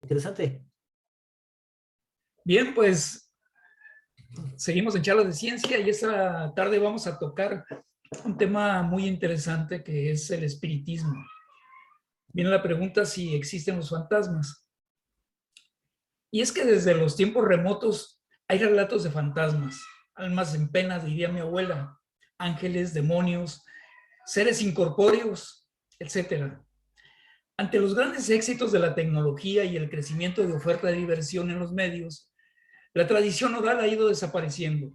Interesante. Bien, pues seguimos en charlas de ciencia y esta tarde vamos a tocar un tema muy interesante que es el espiritismo. Viene la pregunta si existen los fantasmas. Y es que desde los tiempos remotos hay relatos de fantasmas, almas en pena, diría mi abuela, ángeles, demonios, seres incorpóreos, etcétera. Ante los grandes éxitos de la tecnología y el crecimiento de oferta de diversión en los medios, la tradición oral ha ido desapareciendo.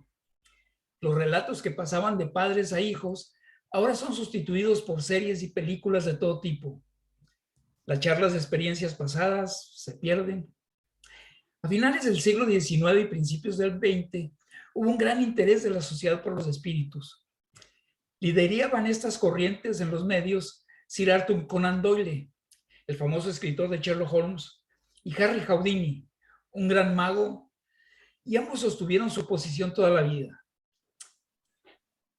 Los relatos que pasaban de padres a hijos ahora son sustituidos por series y películas de todo tipo. Las charlas de experiencias pasadas se pierden. A finales del siglo XIX y principios del XX hubo un gran interés de la sociedad por los espíritus. Lideraban estas corrientes en los medios Sir Arthur Conan Doyle, el famoso escritor de Sherlock Holmes, y Harry Houdini, un gran mago, y ambos sostuvieron su posición toda la vida.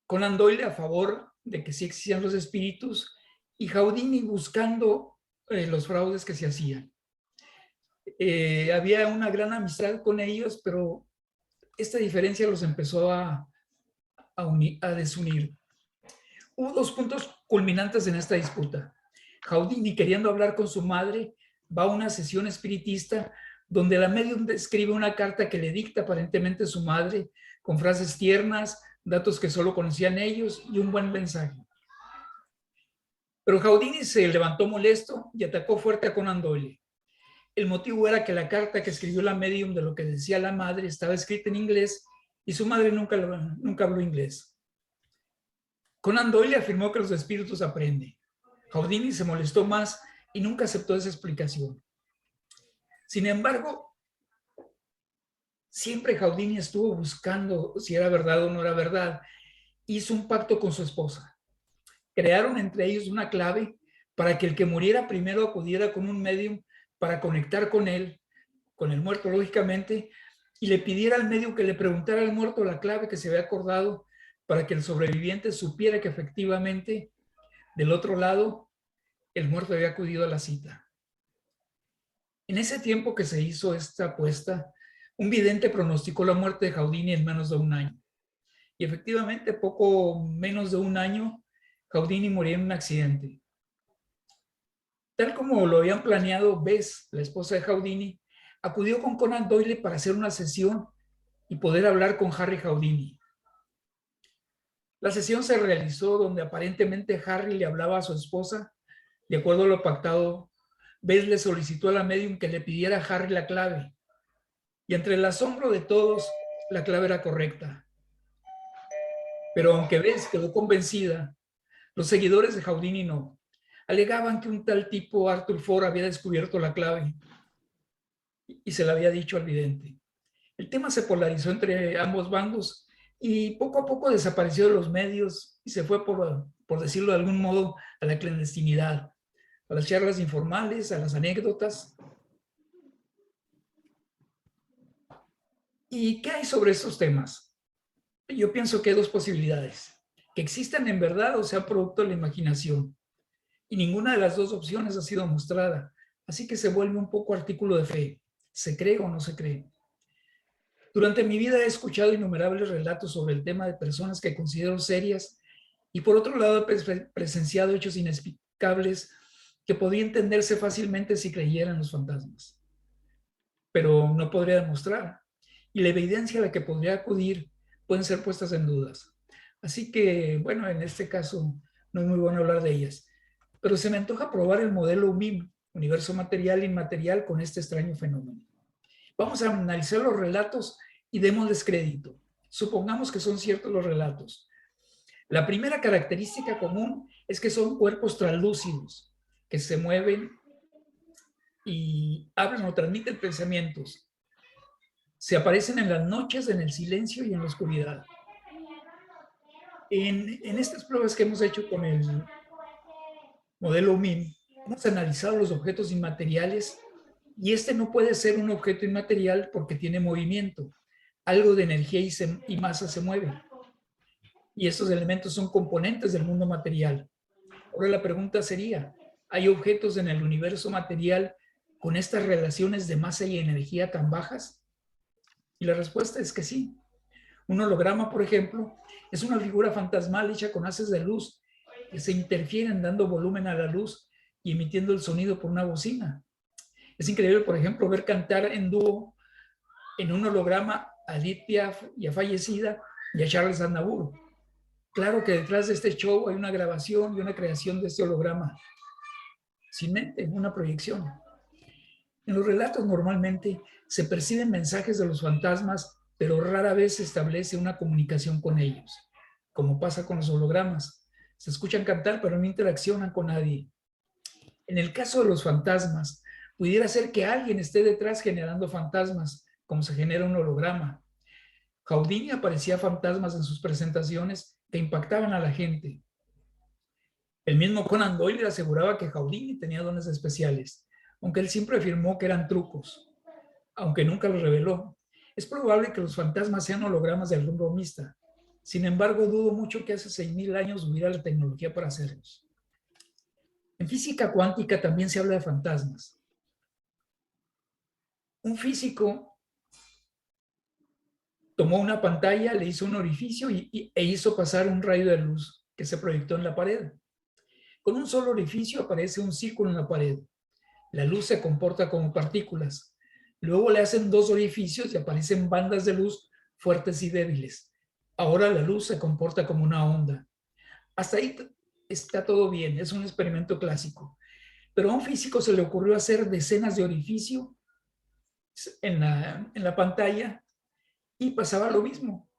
Conan Doyle a favor de que sí existían los espíritus y Houdini buscando los fraudes que se hacían. Había una gran amistad con ellos, pero esta diferencia los empezó a desunir. Hubo dos puntos culminantes en esta disputa. Houdini, queriendo hablar con su madre, va a una sesión espiritista donde la medium escribe una carta que le dicta aparentemente su madre con frases tiernas, datos que solo conocían ellos y un buen mensaje. Pero Houdini se levantó molesto y atacó fuerte a Conan Doyle. El motivo era que la carta que escribió la medium de lo que decía la madre estaba escrita en inglés y su madre nunca habló inglés. Conan Doyle afirmó que los espíritus aprenden. Houdini se molestó más y nunca aceptó esa explicación. Sin embargo, siempre Houdini estuvo buscando si era verdad o no era verdad. Hizo un pacto con su esposa. Crearon entre ellos una clave para que el que muriera primero acudiera con un medium para conectar con él, con el muerto lógicamente, y le pidiera al medium que le preguntara al muerto la clave que se había acordado para que el sobreviviente supiera que efectivamente del otro lado el muerto había acudido a la cita. En ese tiempo que se hizo esta apuesta, un vidente pronosticó la muerte de Houdini en menos de un año. Y efectivamente, poco menos de un año, Houdini murió en un accidente. Tal como lo habían planeado, Bess, la esposa de Houdini, acudió con Conan Doyle para hacer una sesión y poder hablar con Harry Houdini. La sesión se realizó donde aparentemente Harry le hablaba a su esposa. De acuerdo a lo pactado, Bess le solicitó a la medium que le pidiera a Harry la clave. Y entre el asombro de todos, la clave era correcta. Pero aunque Bess quedó convencida, los seguidores de Houdini no. Alegaban que un tal tipo Arthur Ford había descubierto la clave y se la había dicho al vidente. El tema se polarizó entre ambos bandos y poco a poco desapareció de los medios y se fue, por decirlo de algún modo, a la clandestinidad, a las charlas informales, a las anécdotas. ¿Y qué hay sobre estos temas? Yo pienso que hay dos posibilidades: que existan en verdad o sea producto de la imaginación. Y ninguna de las dos opciones ha sido mostrada. Así que se vuelve un poco artículo de fe. ¿Se cree o no se cree? Durante mi vida he escuchado innumerables relatos sobre el tema de personas que considero serias y por otro lado he presenciado hechos inexplicables que podía entenderse fácilmente si creyera en los fantasmas. Pero no podría demostrar. Y la evidencia a la que podría acudir pueden ser puestas en dudas. Así que, bueno, en este caso no es muy bueno hablar de ellas. Pero se me antoja probar el modelo UMIM, universo material e inmaterial, con este extraño fenómeno. Vamos a analizar los relatos y démosles crédito. Supongamos que son ciertos los relatos. La primera característica común es que son cuerpos translúcidos, que se mueven y hablan o transmiten pensamientos. Se aparecen en las noches, en el silencio y en la oscuridad. En estas pruebas que hemos hecho con el modelo UMIM, hemos analizado los objetos inmateriales y este no puede ser un objeto inmaterial porque tiene movimiento. Algo de energía y masa se mueve. Y estos elementos son componentes del mundo material. Ahora la pregunta sería, ¿hay objetos en el universo material con estas relaciones de masa y energía tan bajas? Y la respuesta es que sí. Un holograma, por ejemplo, es una figura fantasmal hecha con haces de luz que se interfieren dando volumen a la luz y emitiendo el sonido por una bocina. Es increíble, por ejemplo, ver cantar en dúo en un holograma a Edith Piaf, ya fallecida, y a Charles Aznavour. Claro que detrás de este show hay una grabación y una creación de este holograma. Sin mente, una proyección. En los relatos normalmente se perciben mensajes de los fantasmas, pero rara vez se establece una comunicación con ellos, como pasa con los hologramas. Se escuchan cantar, pero no interaccionan con nadie. En el caso de los fantasmas, pudiera ser que alguien esté detrás generando fantasmas, como se genera un holograma. Houdini aparecía fantasmas en sus presentaciones que impactaban a la gente. El mismo Conan Doyle aseguraba que Houdini tenía dones especiales, aunque él siempre afirmó que eran trucos, aunque nunca los reveló. Es probable que los fantasmas sean hologramas de algún bromista. Sin embargo, dudo mucho que hace 6,000 años hubiera la tecnología para hacerlos. En física cuántica también se habla de fantasmas. Un físico tomó una pantalla, le hizo un orificio e hizo pasar un rayo de luz que se proyectó en la pared. Con un solo orificio aparece un círculo en la pared. La luz se comporta como partículas. Luego le hacen 2 orificios y aparecen bandas de luz fuertes y débiles. Ahora la luz se comporta como una onda. Hasta ahí está todo bien, es un experimento clásico. Pero a un físico se le ocurrió hacer decenas de orificios en la pantalla y pasaba lo mismo.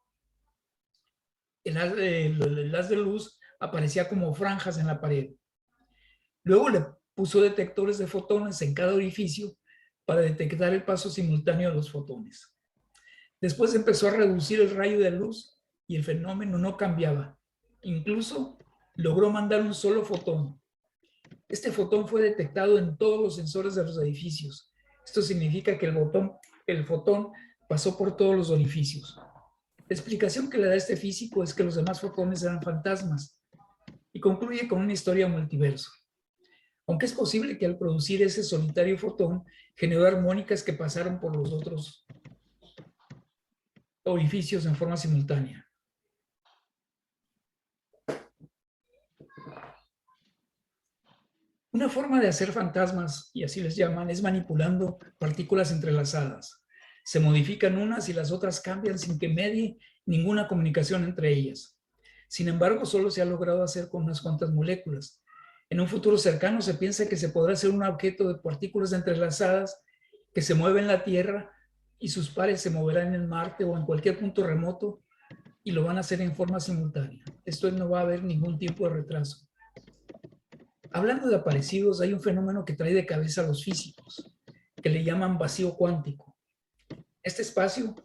El haz de luz aparecía como franjas en la pared. Luego le puso detectores de fotones en cada orificio para detectar el paso simultáneo de los fotones. Después empezó a reducir el rayo de luz y el fenómeno no cambiaba. Incluso logró mandar un solo fotón. Este fotón fue detectado en todos los sensores de los edificios. Esto significa que el fotón pasó por todos los orificios. La explicación que le da este físico es que los demás fotones eran fantasmas y concluye con una historia multiverso. Aunque es posible que al producir ese solitario fotón generó armónicas que pasaron por los otros orificios en forma simultánea. Una forma de hacer fantasmas, y así les llaman, es manipulando partículas entrelazadas. Se modifican unas y las otras cambian sin que medie ninguna comunicación entre ellas. Sin embargo, solo se ha logrado hacer con unas cuantas moléculas. En un futuro cercano se piensa que se podrá hacer un objeto de partículas entrelazadas que se mueve en la Tierra y sus pares se moverán en Marte o en cualquier punto remoto y lo van a hacer en forma simultánea. Esto no va a haber ningún tipo de retraso. Hablando de aparecidos, hay un fenómeno que trae de cabeza a los físicos, que le llaman vacío cuántico. Este espacio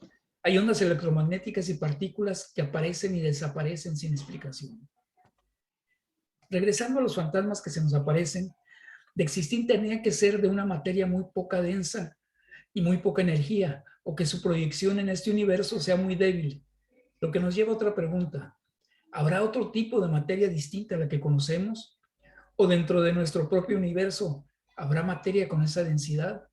hay ondas electromagnéticas y partículas que aparecen y desaparecen sin explicación. Regresando a los fantasmas que se nos aparecen, de existir tenía que ser de una materia muy poca densa y muy poca energía, o que su proyección en este universo sea muy débil. Lo que nos lleva a otra pregunta. ¿Habrá otro tipo de materia distinta a la que conocemos? ¿O dentro de nuestro propio universo habrá materia con esa densidad?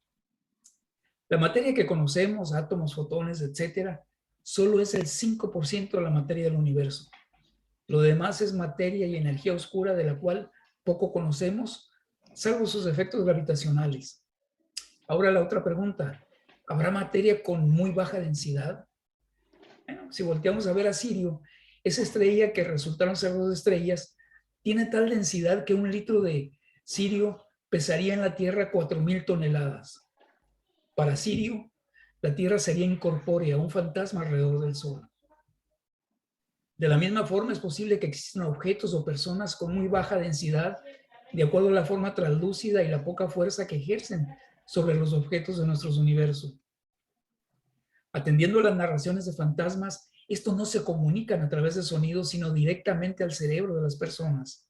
La materia que conocemos, átomos, fotones, etcétera, solo es el 5% de la materia del universo. Lo demás es materia y energía oscura de la cual poco conocemos, salvo sus efectos gravitacionales. Ahora la otra pregunta, ¿habrá materia con muy baja densidad? Bueno, si volteamos a ver a Sirio, esa estrella que resultaron ser 2 estrellas, tiene tal densidad que 1 litro de Sirio pesaría en la Tierra 4,000 toneladas. Para Sirio, la Tierra sería incorpórea, un fantasma alrededor del Sol. De la misma forma, es posible que existan objetos o personas con muy baja densidad, de acuerdo a la forma translúcida y la poca fuerza que ejercen sobre los objetos de nuestros universos. Atendiendo a las narraciones de fantasmas, estos no se comunican a través de sonidos, sino directamente al cerebro de las personas.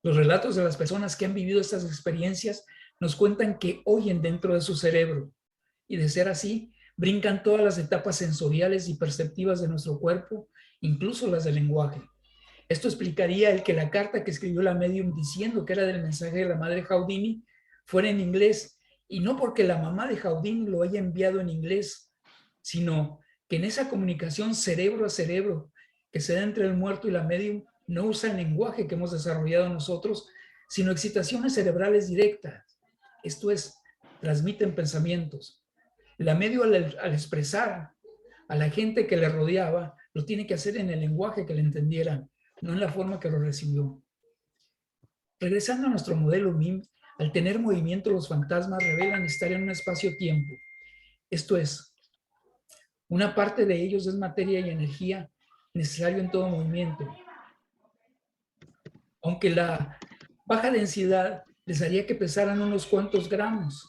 Los relatos de las personas que han vivido estas experiencias nos cuentan que oyen dentro de su cerebro, y de ser así, brincan todas las etapas sensoriales y perceptivas de nuestro cuerpo, incluso las del lenguaje. Esto explicaría el que la carta que escribió la medium diciendo que era del mensaje de la madre Houdini fuera en inglés Y no porque la mamá de Jaudín lo haya enviado en inglés, sino que en esa comunicación cerebro a cerebro que se da entre el muerto y la medium, no usa el lenguaje que hemos desarrollado nosotros, sino excitaciones cerebrales directas. Esto es, transmiten pensamientos. La medium al expresar a la gente que le rodeaba, lo tiene que hacer en el lenguaje que le entendieran, no en la forma que lo recibió. Regresando a nuestro modelo MIM, al tener movimiento, los fantasmas revelan estar en un espacio-tiempo. Esto es, una parte de ellos es materia y energía necesario en todo movimiento. Aunque la baja densidad les haría que pesaran unos cuantos gramos.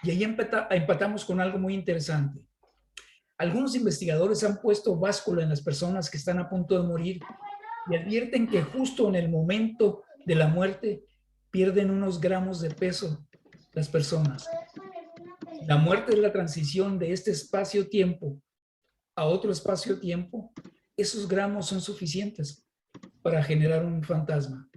Y ahí empatamos con algo muy interesante. Algunos investigadores han puesto báscula en las personas que están a punto de morir y advierten que justo en el momento de la muerte pierden unos gramos de peso las personas. La muerte es la transición de este espacio-tiempo a otro espacio-tiempo. Esos gramos son suficientes para generar un fantasma.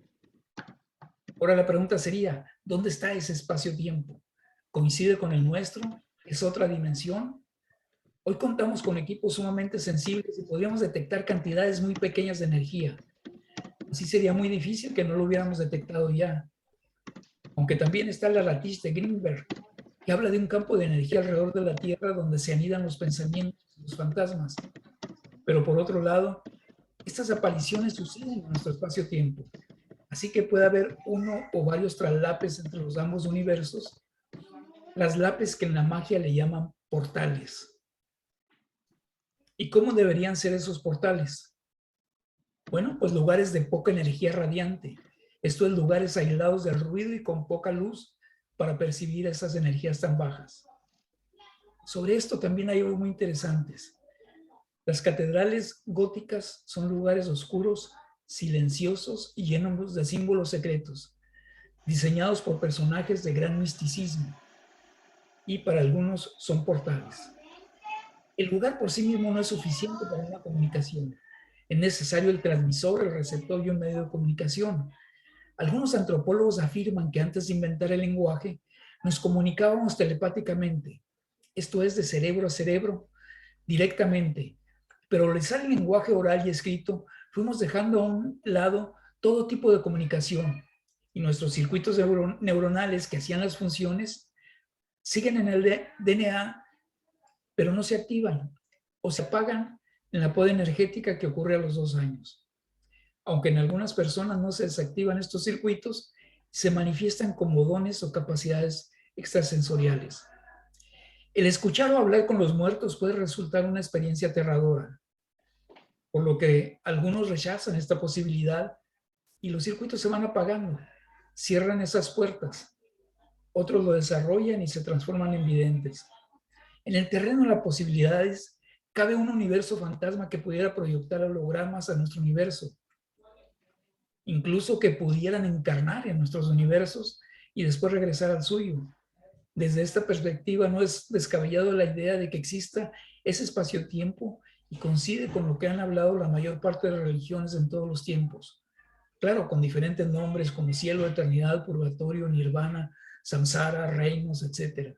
Ahora la pregunta sería, ¿dónde está ese espacio-tiempo? ¿Coincide con el nuestro? ¿Es otra dimensión? Hoy contamos con equipos sumamente sensibles y podríamos detectar cantidades muy pequeñas de energía. Así sería muy difícil que no lo hubiéramos detectado ya. Aunque también está la latiz de Greenberg, que habla de un campo de energía alrededor de la Tierra donde se anidan los pensamientos y los fantasmas. Pero por otro lado, estas apariciones suceden en nuestro espacio-tiempo. Así que puede haber uno o varios traslapes entre los ambos universos, traslapes que en la magia le llaman portales. ¿Y cómo deberían ser esos portales? Bueno, pues lugares de poca energía radiante. Esto es, lugares aislados del ruido y con poca luz para percibir esas energías tan bajas. Sobre esto también hay algo muy interesantes. Las catedrales góticas son lugares oscuros, silenciosos y llenos de símbolos secretos, diseñados por personajes de gran misticismo, y para algunos son portales. El lugar por sí mismo no es suficiente para una comunicación. Es necesario el transmisor, el receptor y un medio de comunicación. Algunos antropólogos afirman que antes de inventar el lenguaje, nos comunicábamos telepáticamente, esto es, de cerebro a cerebro, directamente. Pero al usar el lenguaje oral y escrito, fuimos dejando a un lado todo tipo de comunicación, y nuestros circuitos neuronales que hacían las funciones siguen en el DNA, pero no se activan o se apagan en la poda energética que ocurre a los 2 años. Aunque en algunas personas no se desactivan estos circuitos, se manifiestan como dones o capacidades extrasensoriales. El escuchar o hablar con los muertos puede resultar una experiencia aterradora, por lo que algunos rechazan esta posibilidad y los circuitos se van apagando, cierran esas puertas. Otros lo desarrollan y se transforman en videntes. En el terreno de las posibilidades, cabe un universo fantasma que pudiera proyectar hologramas a nuestro universo, incluso que pudieran encarnar en nuestros universos y después regresar al suyo. Desde esta perspectiva no es descabellado la idea de que exista ese espacio-tiempo y coincide con lo que han hablado la mayor parte de las religiones en todos los tiempos. Claro, con diferentes nombres como cielo, eternidad, purgatorio, nirvana, samsara, reinos, etc.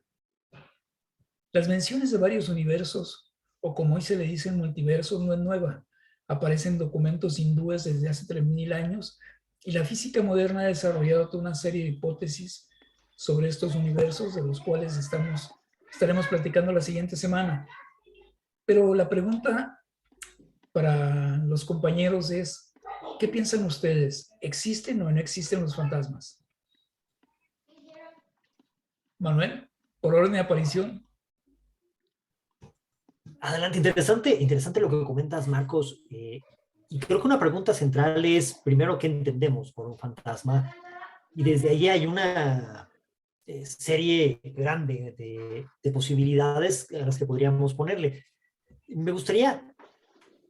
Las menciones de varios universos, o como hoy se le dice multiverso, no es nueva. Aparecen en documentos hindúes desde hace 3000 años y la física moderna ha desarrollado toda una serie de hipótesis sobre estos universos, de los cuales estaremos platicando la siguiente semana. Pero la pregunta para los compañeros es, ¿qué piensan ustedes? ¿Existen o no existen los fantasmas? Manuel, por orden de aparición. Adelante, interesante lo que comentas, Marcos. Y creo que una pregunta central es, primero, ¿qué entendemos por un fantasma? Y desde ahí hay una serie grande de posibilidades a las que podríamos ponerle. Me gustaría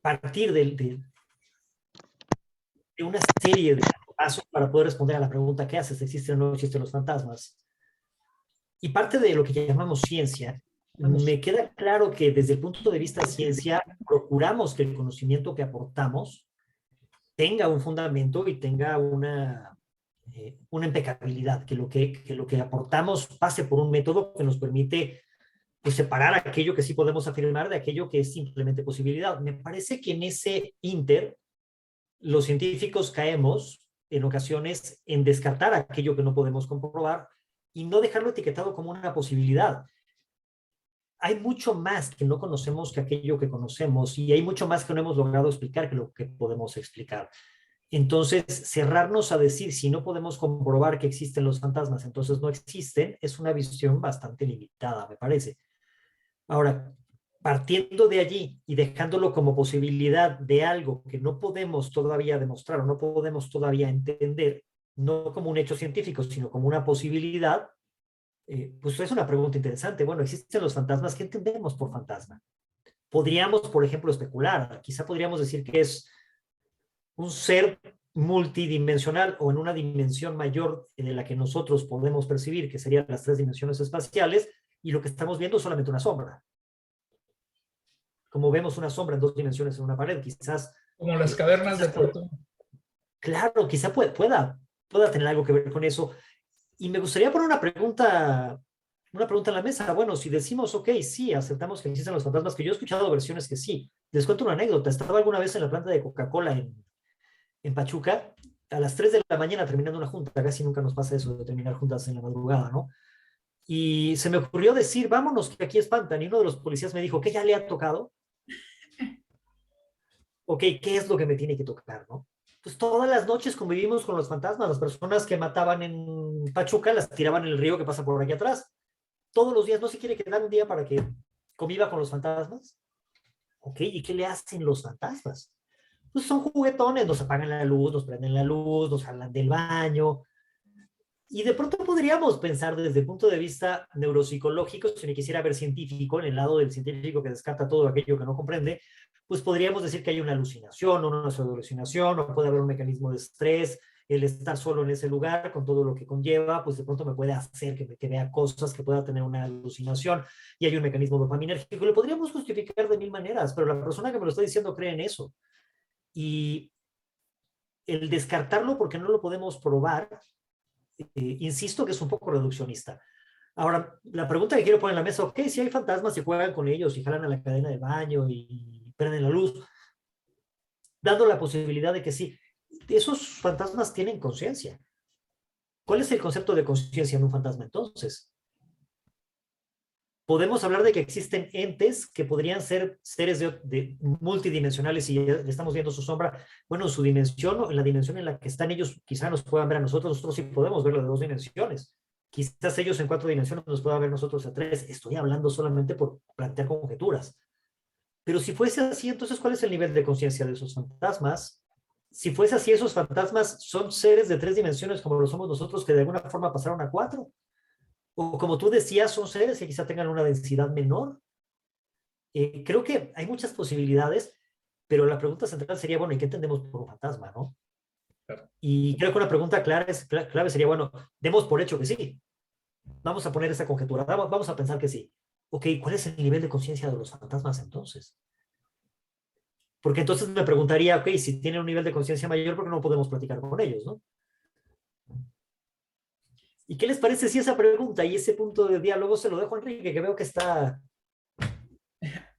partir de una serie de pasos para poder responder a la pregunta ¿qué haces? ¿Existen o no existen los fantasmas? Y parte de lo que llamamos ciencia, me queda claro que desde el punto de vista de ciencia procuramos que el conocimiento que aportamos tenga un fundamento y tenga una una impecabilidad, que lo que aportamos pase por un método que nos permite pues, separar aquello que sí podemos afirmar de aquello que es simplemente posibilidad. Me parece que en ese inter los científicos caemos en ocasiones en descartar aquello que no podemos comprobar y no dejarlo etiquetado como una posibilidad. Hay mucho más que no conocemos que aquello que conocemos y hay mucho más que no hemos logrado explicar que lo que podemos explicar. Entonces, cerrarnos a decir si no podemos comprobar que existen los fantasmas, entonces no existen, es una visión bastante limitada, me parece. Ahora, partiendo de allí y dejándolo como posibilidad de algo que no podemos todavía demostrar o no podemos todavía entender, no como un hecho científico, sino como una posibilidad, pues es una pregunta interesante. Bueno, ¿existen los fantasmas? ¿Qué entendemos por fantasma? Podríamos, por ejemplo, especular. Quizá podríamos decir que es un ser multidimensional o en una dimensión mayor de la que nosotros podemos percibir, que serían las 3 dimensiones espaciales, y lo que estamos viendo es solamente una sombra. Como vemos una sombra en 2 dimensiones en una pared, quizás... Como las cavernas de quizás puede, Platón. claro, quizá pueda tener algo que ver con eso. Y me gustaría poner una pregunta en la mesa. Bueno, si decimos, ok, sí, aceptamos que existen los fantasmas, que yo he escuchado versiones que sí. Les cuento una anécdota. Estaba alguna vez en la planta de Coca-Cola en Pachuca, a las 3 de la mañana terminando una junta. Casi nunca nos pasa eso de terminar juntas en la madrugada, ¿no? Y se me ocurrió decir, vámonos, que aquí espantan. Y uno de los policías me dijo, ¿qué ya le ha tocado? Ok, ¿qué es lo que me tiene que tocar, no? Pues todas las noches convivimos con los fantasmas. Las personas que mataban en Pachuca las tiraban en el río que pasa por aquí atrás. Todos los días, ¿no se quiere quedar un día para que conviva con los fantasmas? Ok, ¿y qué le hacen los fantasmas? Pues son juguetones, nos apagan la luz, nos prenden la luz, nos hablan del baño. Y de pronto podríamos pensar desde el punto de vista neuropsicológico, si me quisiera ver científico, en el lado del científico que descarta todo aquello que no comprende, pues podríamos decir que hay una alucinación o una pseudoalucinación, o puede haber un mecanismo de estrés, el estar solo en ese lugar con todo lo que conlleva, pues de pronto me puede hacer que vea cosas, que pueda tener una alucinación, y hay un mecanismo dopaminérgico. Lo podríamos justificar de mil maneras, pero la persona que me lo está diciendo cree en eso. Y el descartarlo porque no lo podemos probar, insisto que es un poco reduccionista. Ahora, la pregunta que quiero poner en la mesa, ok, si hay fantasmas y juegan con ellos y jalan a la cadena del baño y prenden la luz, dando la posibilidad de que sí, esos fantasmas tienen conciencia. ¿Cuál es el concepto de conciencia en un fantasma entonces? Podemos hablar de que existen entes que podrían ser seres de multidimensionales y ya estamos viendo su sombra. Bueno, en su dimensión o en la dimensión en la que están ellos, quizá nos puedan ver a nosotros, nosotros sí podemos verlo de 2 dimensiones. Quizás ellos en 4 dimensiones nos puedan ver nosotros a 3. Estoy hablando solamente por plantear conjeturas. Pero si fuese así, entonces, ¿cuál es el nivel de conciencia de esos fantasmas? Si fuese así, esos fantasmas son seres de 3 dimensiones como lo somos nosotros que de alguna forma pasaron a 4. O como tú decías, son seres que quizá tengan una densidad menor. Creo que hay muchas posibilidades, pero la pregunta central sería, bueno, ¿y qué entendemos por un fantasma, no? Claro. Y creo que una pregunta clave sería, bueno, demos por hecho que sí. Vamos a poner esa conjetura, vamos a pensar que sí. Ok, ¿cuál es el nivel de conciencia de los fantasmas entonces? Porque entonces me preguntaría, ok, si tienen un nivel de conciencia mayor, ¿por qué no podemos platicar con ellos, no? ¿Y qué les parece si esa pregunta y ese punto de diálogo se lo dejo a Enrique, que veo que está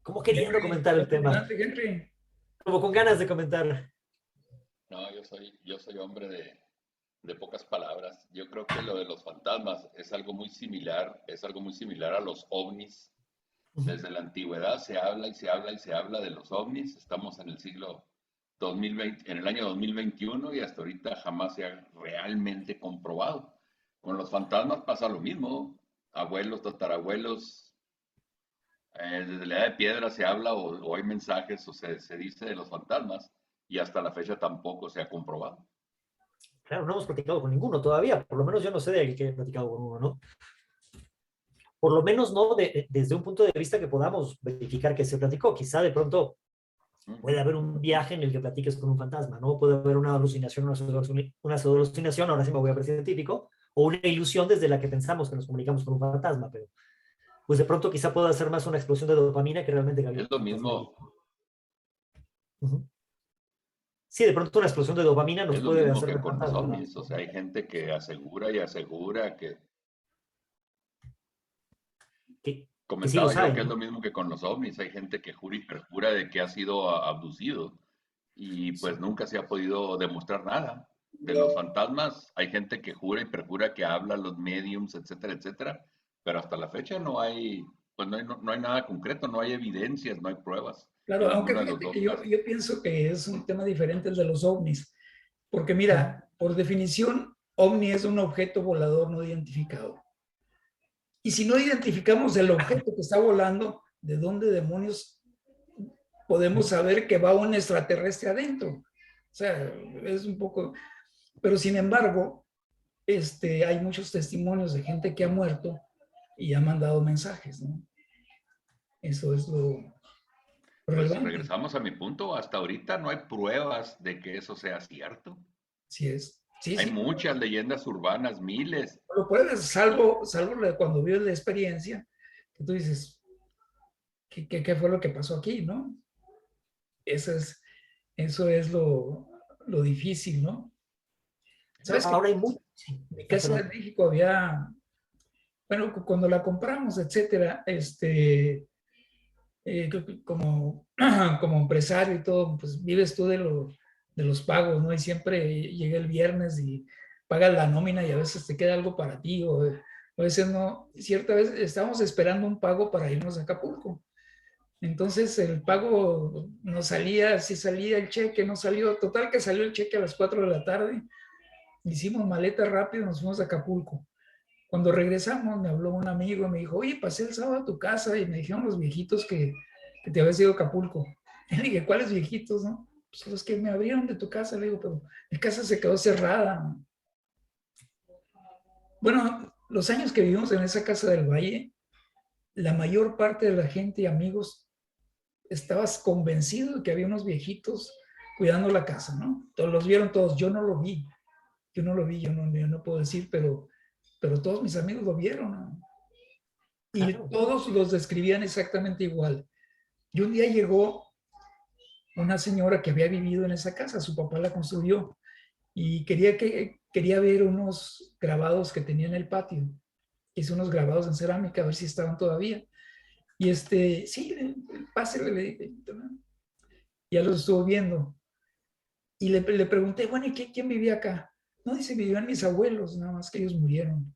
como queriendo Henry, comentar el tema, adelante, Henry. como con ganas de comentar? No, yo soy hombre de pocas palabras. Yo creo que lo de los fantasmas es algo muy similar, es algo muy similar a los ovnis. Desde la antigüedad se habla y se habla y se habla de los ovnis. Estamos en el siglo 2020, en el año 2021 y hasta ahorita jamás se ha realmente comprobado. Con los fantasmas pasa lo mismo. Abuelos, tatarabuelos, desde la edad de piedra se habla o hay mensajes o se dice de los fantasmas y hasta la fecha tampoco se ha comprobado. Claro, no hemos platicado con ninguno todavía, por lo menos yo no sé de alguien que haya platicado con uno, ¿no? Por lo menos no desde un punto de vista que podamos verificar que se platicó. Quizá de pronto puede haber un viaje en el que platiques con un fantasma, ¿no? Puede haber una alucinación, una pseudoalucinación, ahora sí me voy a ver científico, o una ilusión desde la que pensamos que nos comunicamos con un fantasma, pero pues de pronto quizá pueda ser más una explosión de dopamina que realmente que había Es un lo fantasma ahí. mismo, Uh -huh. Sí, de pronto una explosión de dopamina nos Es lo puede mismo hacer que ver con los fantasmas. ovnis, o sea, hay gente que asegura y asegura que Que sí comentaba los yo hay, que es lo ¿no? mismo que con los ovnis, hay gente que jura y perjura de que ha sido abducido y Sí. pues nunca se ha podido demostrar nada. De los fantasmas hay gente que jura y perjura que habla, los mediums, etcétera, etcétera, pero hasta la fecha no hay, pues no hay nada concreto, no hay evidencias, no hay pruebas Claro, en aunque ninguno de los fíjate dos que yo, casos. yo pienso que es un tema diferente el de los ovnis, porque Ujú. mira, por definición, ovni es un objeto volador no identificado. Y si no identificamos el objeto que está volando, ¿de dónde demonios podemos saber que va un extraterrestre adentro? O sea, es un poco... Pero sin embargo, hay muchos testimonios de gente que ha muerto y ha mandado mensajes, ¿no? Eso es lo Pues relevante, regresamos a mi punto, hasta ahorita no hay pruebas de que eso sea cierto. sí es. Sí, Hay sí, muchas leyendas urbanas, miles. lo puedes, salvo cuando vives la experiencia, que tú dices, ¿qué fue lo que pasó aquí, no? Eso es, eso es lo difícil, ¿no? No, ¿Sabes qué? ahora hay mucho. Sí. En mi Ah, casa de perdón. México había, bueno, cuando la compramos, etcétera, como, como empresario y todo, pues vives tú de los pagos, ¿no? Y siempre llega el viernes y pagas la nómina y a veces te queda algo para ti, o a veces no. Cierta vez estábamos esperando un pago para irnos a Acapulco. Entonces el pago no salía, si salía el cheque, no salió. Total que salió el cheque a las 4 de la tarde. Hicimos maleta rápido, nos fuimos a Acapulco. Cuando regresamos me habló un amigo y me dijo, oye, pasé el sábado a tu casa y me dijeron los viejitos que te habías ido a Acapulco. Y le dije, ¿cuáles viejitos, no? Pues los que me abrieron de tu casa, le digo, pero mi casa se quedó cerrada. Bueno, los años que vivimos en esa casa del Valle, la mayor parte de la gente y amigos estabas convencido de que había unos viejitos cuidando la casa, ¿no? Todos los vieron todos, yo no lo vi, yo no puedo decir, pero todos mis amigos lo vieron, ¿no? Y Claro. todos los describían exactamente igual. Y un día llegó una señora que había vivido en esa casa, su papá la construyó, y quería ver unos grabados que tenía en el patio. Hice unos grabados en cerámica, a ver si estaban todavía. Y sí, pásele, le dije, ya los estuvo viendo. Y le pregunté, bueno, ¿y quién vivía acá? No, dice, vivían mis abuelos, nada más que ellos murieron.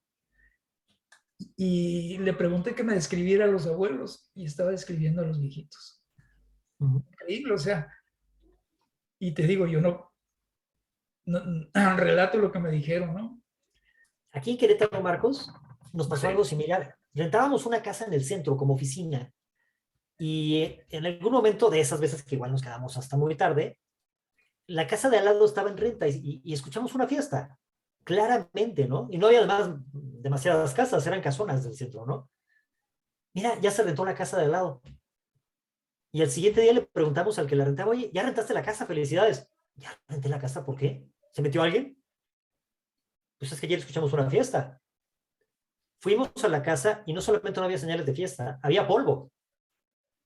Y le pregunté que me describiera a los abuelos y estaba describiendo a los viejitos. Ujú. Increíble, o sea, y te digo, yo no relato lo que me dijeron, ¿no? Aquí en Querétaro, Marcos, nos pasó algo Vale. similar. Rentábamos una casa en el centro como oficina y en algún momento de esas veces que igual nos quedamos hasta muy tarde, la casa de al lado estaba en renta y escuchamos una fiesta, claramente, ¿no? Y no había además demasiadas casas, eran casonas del centro, ¿no? Mira, ya se rentó la casa de al lado. Y al siguiente día le preguntamos al que la rentaba, oye, ¿ya rentaste la casa? Felicidades. ¿Ya renté la casa? ¿Por qué? ¿Se metió alguien? Pues es que ayer escuchamos una fiesta. Fuimos a la casa y no solamente no había señales de fiesta, había polvo.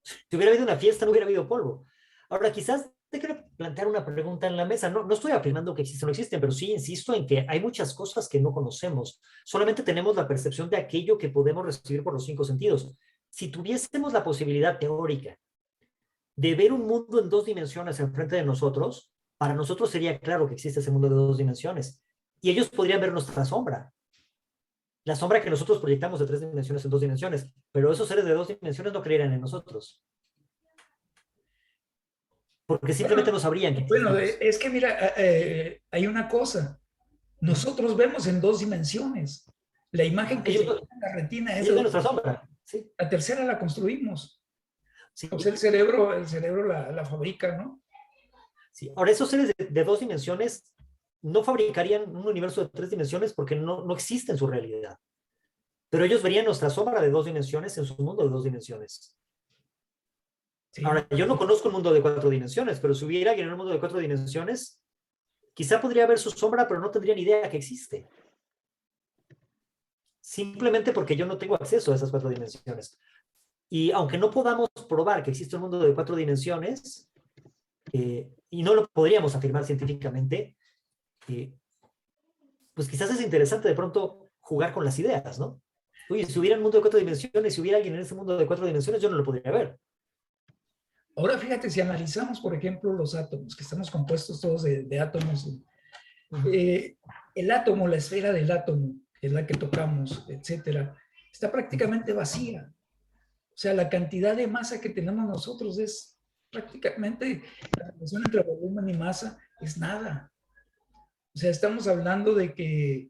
Si hubiera habido una fiesta, no hubiera habido polvo. Ahora, quizás te quiero plantear una pregunta en la mesa. No estoy afirmando que existen o no existen, pero sí insisto en que hay muchas cosas que no conocemos. Solamente tenemos la percepción de aquello que podemos recibir por los cinco sentidos. Si tuviésemos la posibilidad teórica de ver un mundo en dos dimensiones enfrente de nosotros, para nosotros sería claro que existe ese mundo de dos dimensiones. Y ellos podrían ver nuestra sombra, la sombra que nosotros proyectamos de tres dimensiones en dos dimensiones, pero esos seres de dos dimensiones no creerían en nosotros, porque simplemente no Bueno, sabrían que bueno, existimos. es que mira, hay una cosa. Nosotros vemos en dos dimensiones. La imagen que se ve Ellos, en la retina es de ellos ven dos. nuestra sombra, ¿sí? La tercera la construimos. Sí, O sea, el cerebro la fabrica, ¿no? sí. Ahora, esos seres de dos dimensiones no fabricarían un universo de tres dimensiones porque no existe en su realidad. Pero ellos verían nuestra sombra de dos dimensiones en su mundo de dos dimensiones. Sí. Ahora, yo no conozco un mundo de cuatro dimensiones, pero si hubiera alguien en un mundo de cuatro dimensiones, quizá podría ver su sombra, pero no tendría ni idea que existe. Simplemente porque yo no tengo acceso a esas cuatro dimensiones. Y aunque no podamos probar que existe un mundo de cuatro dimensiones, y no lo podríamos afirmar científicamente, pues quizás es interesante de pronto jugar con las ideas, ¿no? Oye, si hubiera un mundo de 4 dimensiones, si hubiera alguien en ese mundo de 4 dimensiones, yo no lo podría ver. Ahora fíjate, si analizamos, por ejemplo, los átomos, que estamos compuestos todos de átomos, el átomo, la esfera del átomo, que es la que tocamos, etcétera, está prácticamente vacía. O sea, la cantidad de masa que tenemos nosotros es prácticamente, la relación entre volumen y masa es nada. O sea, estamos hablando de que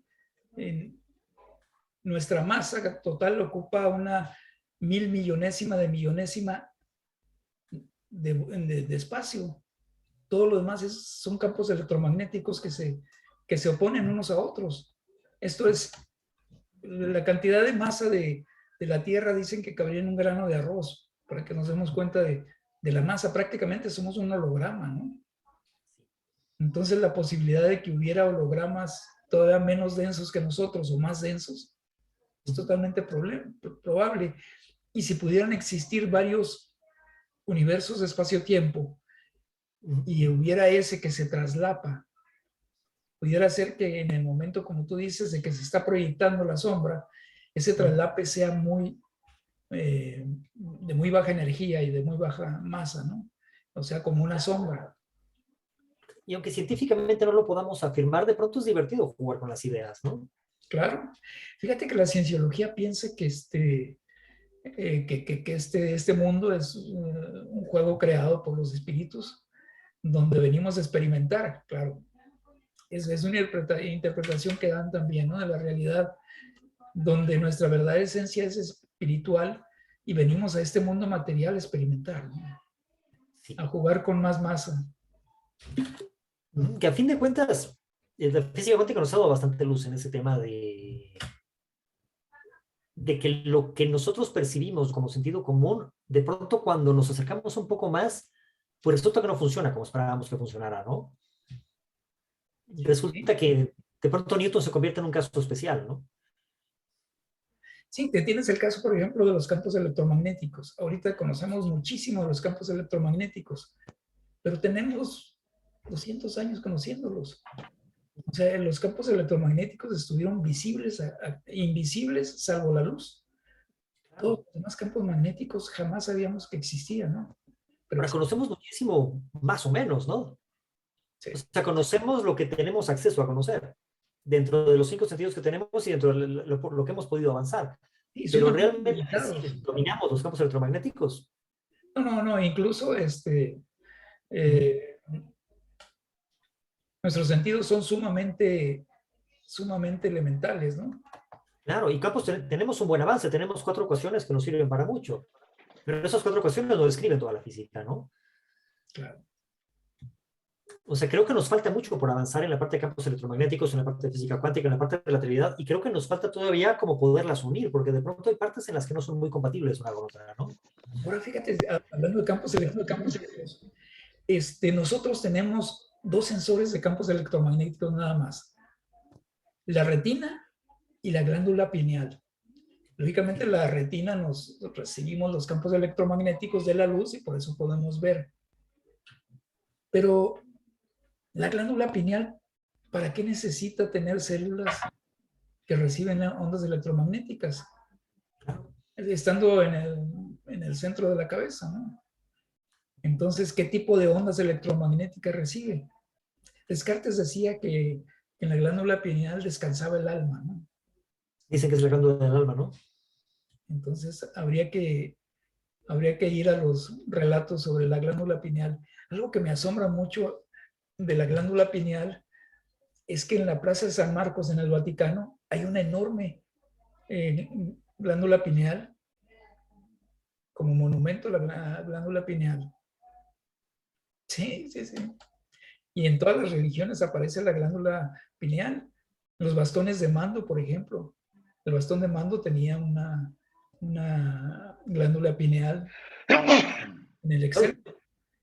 nuestra masa total ocupa una 1.000 millonésima de millonésima de espacio. Todo lo demás son campos electromagnéticos que se oponen unos a otros. Esto es la cantidad de masa de la Tierra, dicen que cabría en un grano de arroz, para que nos demos cuenta de la masa. Prácticamente somos un holograma, ¿no? Entonces la posibilidad de que hubiera hologramas todavía menos densos que nosotros o más densos es totalmente probable. Y si pudieran existir varios universos de espacio-tiempo y hubiera ese que se traslapa, pudiera ser que en el momento, como tú dices, de que se está proyectando la sombra, ese traslape sea de muy baja energía y de muy baja masa, ¿no? O sea, como una sombra. Y aunque científicamente no lo podamos afirmar, de pronto es divertido jugar con las ideas, ¿no? Claro. Fíjate que la cienciología piensa que este mundo es un juego creado por los espíritus, donde venimos a experimentar, claro. Es una interpretación que dan también, ¿no? De la realidad, donde nuestra verdadera esencia es espiritual y venimos a este mundo material a experimentar, ¿no? Sí. A jugar con más masa. Que a fin de cuentas, la física cuántica nos ha dado bastante luz en ese tema de que lo que nosotros percibimos como sentido común, de pronto cuando nos acercamos un poco más, pues resulta que no funciona como esperábamos que funcionara, ¿no? Resulta que de pronto Newton se convierte en un caso especial, ¿no? Sí, te tienes el caso, por ejemplo, de los campos electromagnéticos. Ahorita conocemos muchísimo de los campos electromagnéticos, pero tenemos 200 años conociéndolos. O sea, los campos electromagnéticos estuvieron invisibles, salvo la luz. Todos los demás campos magnéticos jamás sabíamos que existían, ¿no? Pero conocemos muchísimo, más o menos, ¿no? Sí. O sea, conocemos lo que tenemos acceso a conocer, dentro de los 5 sentidos que tenemos y dentro de lo que hemos podido avanzar. Sí, pero realmente sí, dominamos los campos electromagnéticos. No, incluso nuestros sentidos son sumamente elementales, ¿no? Claro, y campos tenemos un buen avance, tenemos 4 ecuaciones que nos sirven para mucho, pero esas 4 ecuaciones no describen toda la física, ¿no? Claro. O sea, creo que nos falta mucho por avanzar en la parte de campos electromagnéticos, en la parte de física cuántica, en la parte de relatividad, y creo que nos falta todavía como poderlas unir, porque de pronto hay partes en las que no son muy compatibles una con otra, ¿no? Ahora fíjate, hablando de campos electromagnéticos, nosotros tenemos 2 sensores de campos electromagnéticos nada más. La retina y la glándula pineal. Lógicamente la retina recibimos los campos electromagnéticos de la luz y por eso podemos ver. Pero la glándula pineal, ¿para qué necesita tener células que reciben ondas electromagnéticas? Estando en el centro de la cabeza, ¿no? Entonces, ¿qué tipo de ondas electromagnéticas recibe? Descartes decía que en la glándula pineal descansaba el alma, ¿no? Dicen que es la glándula del alma, ¿no? Entonces, habría que ir a los relatos sobre la glándula pineal. Algo que me asombra mucho de la glándula pineal es que en la Plaza de San Marcos, en el Vaticano, hay una enorme glándula pineal como monumento a la glándula pineal. Sí. Y en todas las religiones aparece la glándula pineal. Los bastones de mando, por ejemplo. El bastón de mando tenía una glándula pineal en el extremo.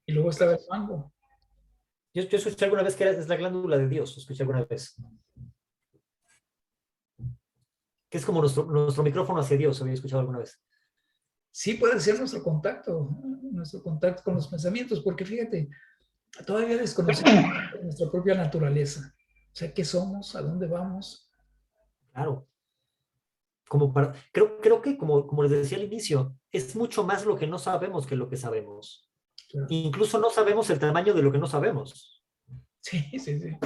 Y luego estaba el mango. Yo escuché alguna vez que es la glándula de Dios. Escuché alguna vez. Que es como nuestro micrófono hacia Dios. Había escuchado alguna vez. Sí, puede ser nuestro contacto con los pensamientos. Porque fíjate, Todavía desconocemos nuestra propia naturaleza. O sea, ¿qué somos? ¿A dónde vamos? Claro. Creo que, como les decía al inicio, es mucho más lo que no sabemos que lo que sabemos. Claro. Incluso no sabemos el tamaño de lo que no sabemos. Sí, sí, sí.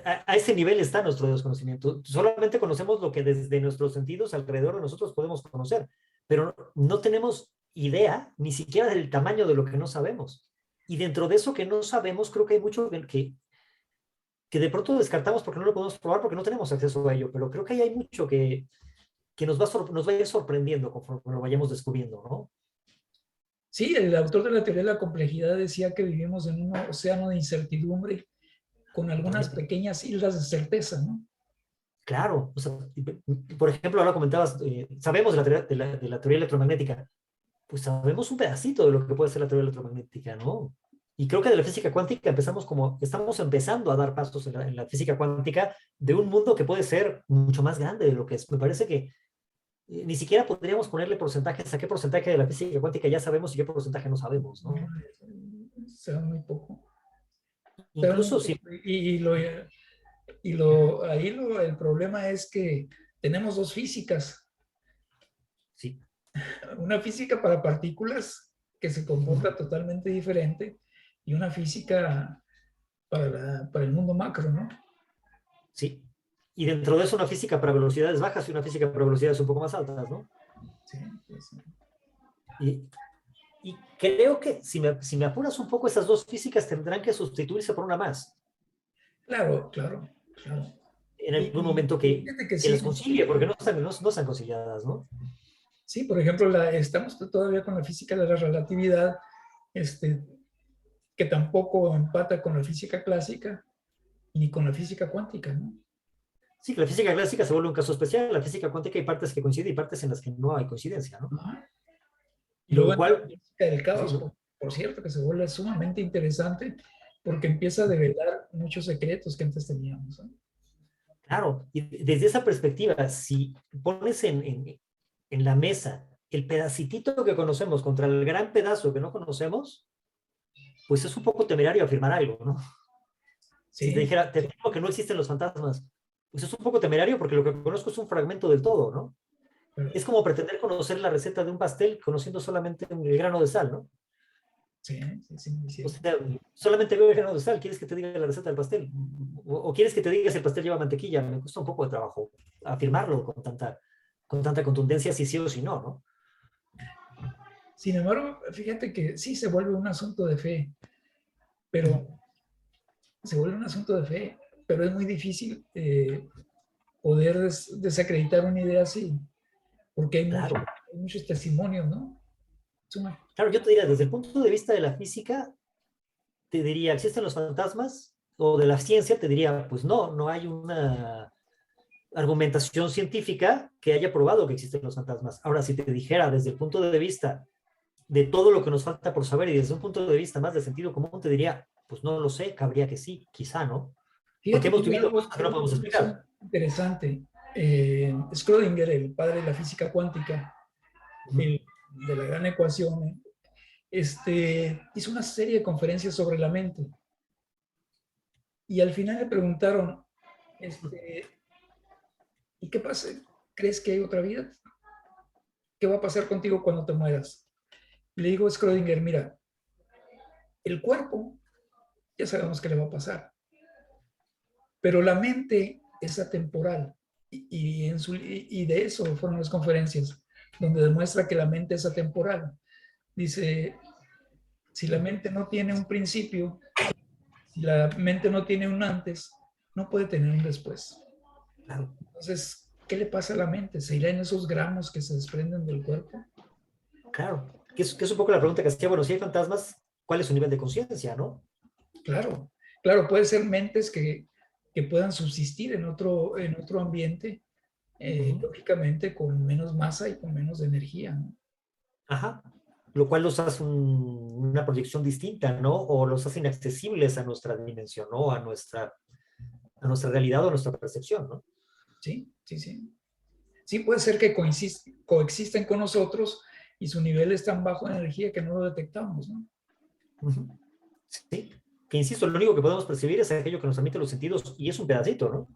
A ese nivel está nuestro desconocimiento. Solamente conocemos lo que desde nuestros sentidos alrededor de nosotros podemos conocer, pero no tenemos idea ni siquiera del tamaño de lo que no sabemos. Y dentro de eso que no sabemos, creo que hay mucho que de pronto descartamos porque no lo podemos probar, porque no tenemos acceso a ello, pero creo que ahí hay mucho que nos va a ir sorprendiendo conforme lo vayamos descubriendo, ¿no? Sí, el autor de la teoría de la complejidad decía que vivimos en un océano de incertidumbre con algunas Totalmente. pequeñas islas de certeza, ¿no? Claro, o sea, por ejemplo, ahora comentabas, sabemos de la teoría electromagnética, pues sabemos un pedacito de lo que puede ser la teoría electromagnética, ¿no? Y creo que de la física cuántica estamos empezando a dar pasos en la física cuántica de un mundo que puede ser mucho más grande de lo que es. Me parece que ni siquiera podríamos ponerle porcentajes a qué porcentaje de la física cuántica ya sabemos y qué porcentaje no sabemos, ¿no? Se da muy poco. Incluso si... El problema es que tenemos dos físicas. Sí. Una física para partículas que se comporta totalmente diferente y una física para el mundo macro, ¿no? Sí. Y dentro de eso una física para velocidades bajas y una física para velocidades un poco más altas, ¿no? Sí, sí. Y, y creo que si me apuras un poco, esas dos físicas tendrán que sustituirse por una más. Claro, claro, claro. En algún momento Fíjate que que sí, las concilie, porque no están conciliadas, ¿no? sí, por ejemplo, estamos todavía con la física de la relatividad, que tampoco empata con la física clásica ni con la física cuántica, ¿no? Sí, que la física clásica se vuelve un caso especial, la física cuántica hay partes que coinciden y partes en las que no hay coincidencia, ¿no? Ajá. Y luego Lo entra la cual, física del sí, caos, ¿no? por cierto, que se vuelve sumamente interesante porque empieza a develar muchos secretos que antes teníamos, ¿no? Claro, y desde esa perspectiva, si pones en la mesa el pedacitito que conocemos contra el gran pedazo que no conocemos, pues es un poco temerario afirmar algo, ¿no? Si te Sí, dijera, te digo que no existen los fantasmas, pues es un poco temerario porque lo que conozco es un fragmento del todo, ¿no? pero, Es como pretender conocer la receta de un pastel conociendo solamente el grano de sal, ¿no? sí, sí, sí, muy O cierto. sea, solamente veo el grano de sal, ¿quieres que te diga la receta del pastel? O quieres que te diga si el pastel lleva mantequilla? Me cuesta un poco de trabajo afirmarlo con tanta contundencia, si sí o si no, ¿no? Sin embargo, fíjate que sí se vuelve un asunto de fe, pero se vuelve un asunto de fe, pero es muy difícil poder desacreditar una idea así, porque Claro, hay muchos testimonios, ¿no? claro, yo te diría, desde el punto de vista de la física, te diría, ¿existen los fantasmas? O de la ciencia, te diría, pues no, no hay una argumentación científica que haya probado que existen los fantasmas. Ahora, si te dijera desde el punto de vista de todo lo que nos falta por saber y desde un punto de vista más de sentido común, te diría, pues no lo sé, cabría que sí, quizá, ¿no? Porque Fíjate que hemos hay vivido cosas que no algo podemos explicar. interesante. Schrödinger, el padre de la física cuántica, el, de la gran ecuación, hizo una serie de conferencias sobre la mente. Y al final le preguntaron, ¿y qué pasa? ¿Crees que hay otra vida? ¿Qué va a pasar contigo cuando te mueras? Y le digo a Schrödinger, mira, el cuerpo ya sabemos qué le va a pasar, pero la mente es atemporal. Y de eso fueron las conferencias, donde demuestra que la mente es atemporal. Dice, si la mente no tiene un principio, si la mente no tiene un antes, no puede tener un después. Claro, Entonces, ¿qué le pasa a la mente? ¿Se irá en esos gramos que se desprenden del cuerpo? claro. Que es un poco la pregunta que hacía, bueno, si hay fantasmas, ¿cuál es su nivel de conciencia, no? Claro, claro, puede ser mentes que puedan subsistir en otro ambiente, lógicamente con menos masa y con menos energía, ¿no? Ajá. Lo cual los hace una proyección distinta, ¿no? O los hace inaccesibles a nuestra dimensión, ¿no? A nuestra realidad o a nuestra percepción, ¿no? Sí, sí, sí. Sí, puede ser que coexisten con nosotros y su nivel es tan bajo de energía que no lo detectamos, ¿no? Uh -huh. ¿sí? Que insisto, lo único que podemos percibir es aquello que nos transmite los sentidos y es un pedacito, ¿no?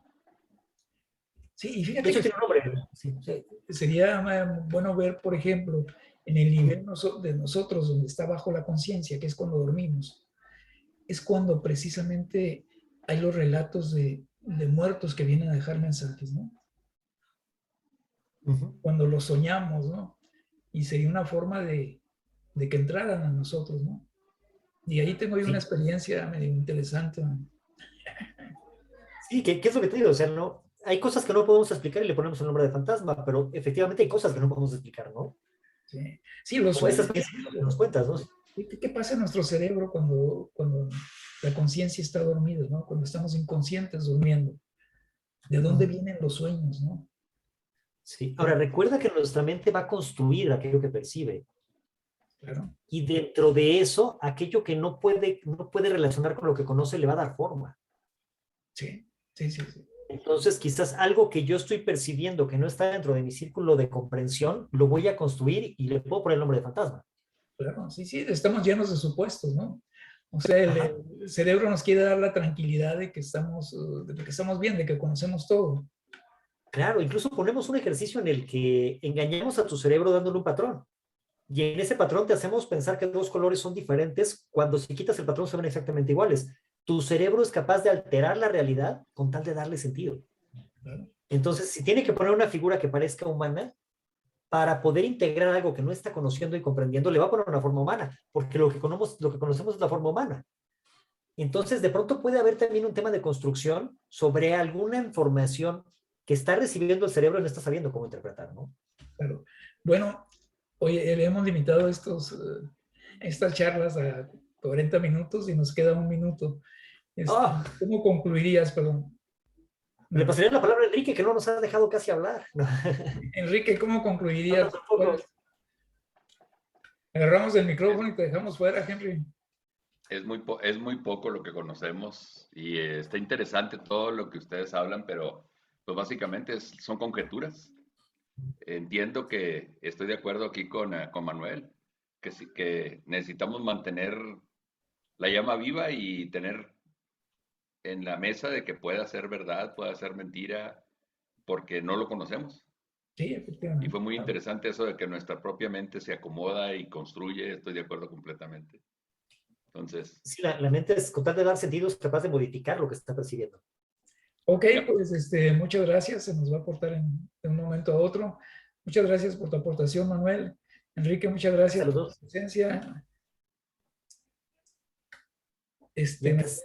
Sí, y De fíjate hecho, que tiene un nombre. Sí, sí. sería bueno ver, por ejemplo, en el nivel de nosotros donde está bajo la conciencia, que es cuando dormimos, es cuando precisamente hay los relatos de muertos que vienen a dejar mensajes, ¿no? Cuando los soñamos, ¿no? Y sería una forma de que entraran a nosotros, ¿no? Y ahí tengo yo una Sí, experiencia medio interesante, ¿no? sí, ¿qué es lo que te digo? O sea, no, hay cosas que no podemos explicar y le ponemos el nombre de fantasma, pero efectivamente hay cosas que no podemos explicar, ¿no? Sí, sí, los Como esta sueños. experiencia que nos cuentas, ¿no? ¿Qué pasa en nuestro cerebro cuando la conciencia está dormida, ¿no? Cuando estamos inconscientes durmiendo? ¿De dónde vienen los sueños, no? Sí. Ahora, recuerda que nuestra mente va a construir aquello que percibe. Claro. Y dentro de eso, aquello que no puede relacionar con lo que conoce le va a dar forma. Sí, sí, sí, sí. Entonces, quizás algo que yo estoy percibiendo que no está dentro de mi círculo de comprensión, lo voy a construir y le puedo poner el nombre de fantasma. Claro, sí, sí, estamos llenos de supuestos, ¿no? O sea, el cerebro nos quiere dar la tranquilidad de que estamos bien, de que conocemos todo. Claro, incluso ponemos un ejercicio en el que engañamos a tu cerebro dándole un patrón. Y en ese patrón te hacemos pensar que dos colores son diferentes cuando si quitas el patrón se ven exactamente iguales. Tu cerebro es capaz de alterar la realidad con tal de darle sentido. Claro. Entonces, si tiene que poner una figura que parezca humana, para poder integrar algo que no está conociendo y comprendiendo, le va a poner una forma humana, porque lo que conocemos es la forma humana. Entonces, de pronto puede haber también un tema de construcción sobre alguna información que está recibiendo el cerebro y no está sabiendo cómo interpretar, ¿no? Claro. Bueno, oye, le hemos limitado estas charlas a 40 minutos y nos queda un minuto. Oh, ¿Cómo concluirías, perdón? le pasaría la palabra a Enrique, que no nos ha dejado casi hablar. No, Enrique, ¿cómo no, no concluirías? tampoco. Agarramos el Es, micrófono y te dejamos fuera, Henry. es muy poco lo que conocemos y está interesante todo lo que ustedes hablan, pero pues básicamente son conjeturas. Entiendo que estoy de acuerdo aquí con Manuel, que, sí, que necesitamos mantener la llama viva y tener en la mesa de que pueda ser verdad, pueda ser mentira, porque no lo conocemos. Sí, Y fue efectivamente. muy interesante eso de que nuestra propia mente se acomoda y construye, estoy de acuerdo completamente. Entonces, Sí, la mente es, con tal de dar sentido, es capaz de modificar lo que está percibiendo. Ok, ya, pues muchas gracias. Se nos va a aportar de un momento a otro. Muchas gracias por tu aportación, Manuel. Enrique, muchas gracias por tu Saludos. presencia. Y Me antes